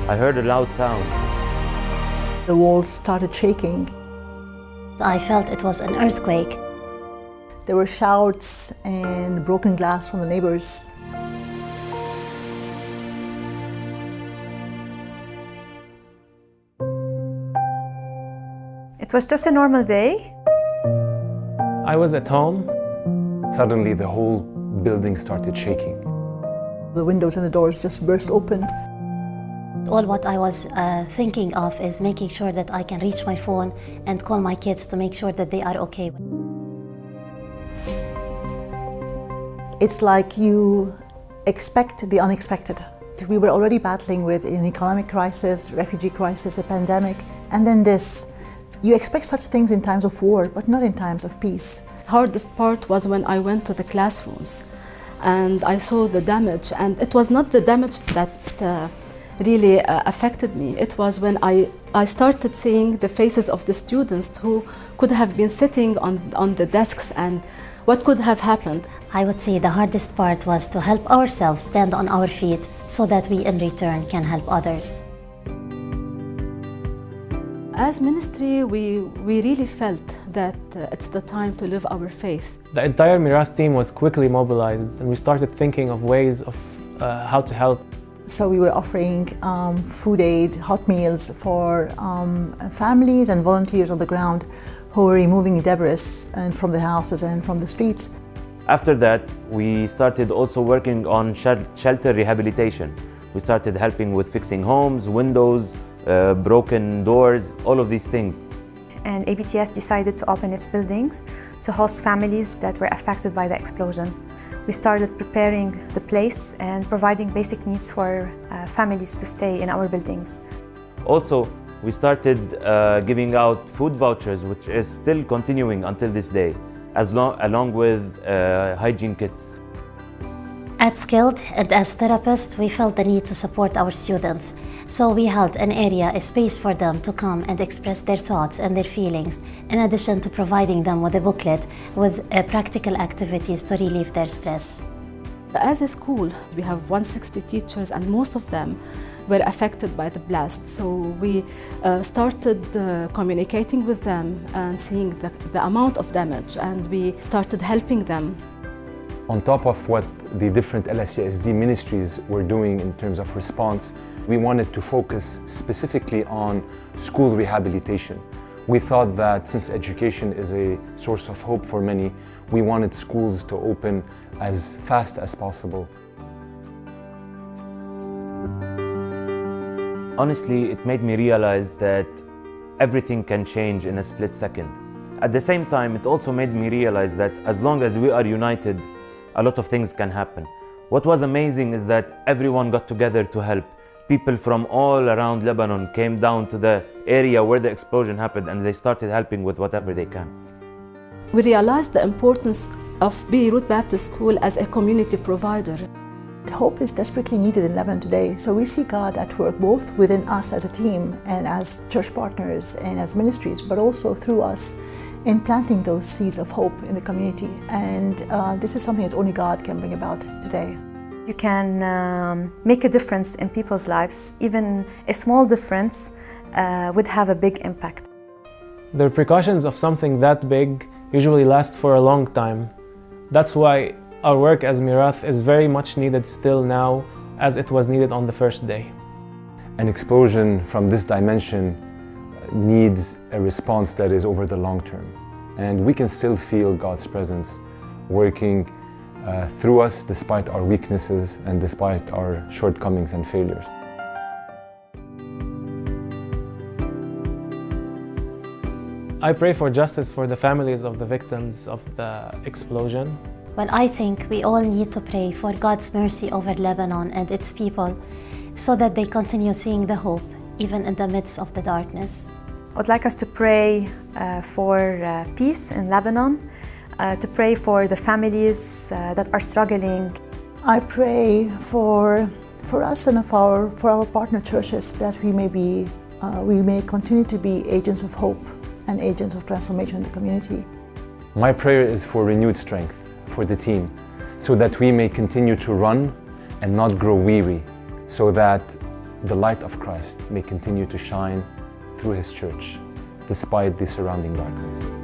I heard a loud sound. The walls started shaking. I felt it was an earthquake. There were shouts and broken glass from the neighbors. It was just a normal day. I was at home. Suddenly the whole building started shaking. The windows and the doors just burst open. All what I was thinking of is making sure that I can reach my phone and call my kids to make sure that they are okay. It's like you expect the unexpected. We were already battling with an economic crisis, refugee crisis, a pandemic, and then this. You expect such things in times of war, but not in times of peace. The hardest part was when I went to the classrooms and I saw the damage, and it was not the damage that really affected me. It was when I started seeing the faces of the students who could have been sitting on the desks and what could have happened. I would say the hardest part was to help ourselves stand on our feet so that we in return can help others. As ministry, we really felt that it's the time to live our faith. The entire Mirath team was quickly mobilized, and we started thinking of ways of how to help. So we were offering food aid, hot meals for families and volunteers on the ground who were removing debris and from the houses and from the streets. After that, we started also working on shelter rehabilitation. We started helping with fixing homes, windows, broken doors, all of these things. And ABTS decided to open its buildings to host families that were affected by the explosion. We started preparing the place and providing basic needs for families to stay in our buildings. Also, we started giving out food vouchers, which is still continuing until this day, along with hygiene kits. At Skilled and as therapists, we felt the need to support our students. So we held an area, a space for them to come and express their thoughts and their feelings, in addition to providing them with a booklet with practical activities to relieve their stress. As a school, we have 160 teachers and most of them were affected by the blast. So we started communicating with them and seeing the amount of damage, and we started helping them. On top of what the different LSESD ministries were doing in terms of response, we wanted to focus specifically on school rehabilitation. We thought that since education is a source of hope for many, we wanted schools to open as fast as possible. Honestly, it made me realize that everything can change in a split second. At the same time, it also made me realize that as long as we are united, a lot of things can happen. What was amazing is that everyone got together to help. People from all around Lebanon came down to the area where the explosion happened, and they started helping with whatever they can. We realized the importance of Beirut Baptist School as a community provider. Hope is desperately needed in Lebanon today, so we see God at work both within us as a team and as church partners and as ministries, but also through us in planting those seeds of hope in the community. And this is something that only God can bring about today. You can make a difference in people's lives. Even a small difference would have a big impact. The repercussions of something that big usually last for a long time. That's why our work as Mirath is very much needed still now, as it was needed on the first day. An explosion from this dimension needs a response that is over the long term. And we can still feel God's presence working through us despite our weaknesses and despite our shortcomings and failures. I pray for justice for the families of the victims of the explosion. Well, I think we all need to pray for God's mercy over Lebanon and its people so that they continue seeing the hope even in the midst of the darkness. I would like us to pray for peace in Lebanon, to pray for the families that are struggling. I pray for us and for our partner churches that we may continue to be agents of hope and agents of transformation in the community. My prayer is for renewed strength for the team, so that we may continue to run and not grow weary, so that the light of Christ may continue to shine through His church, despite the surrounding darkness.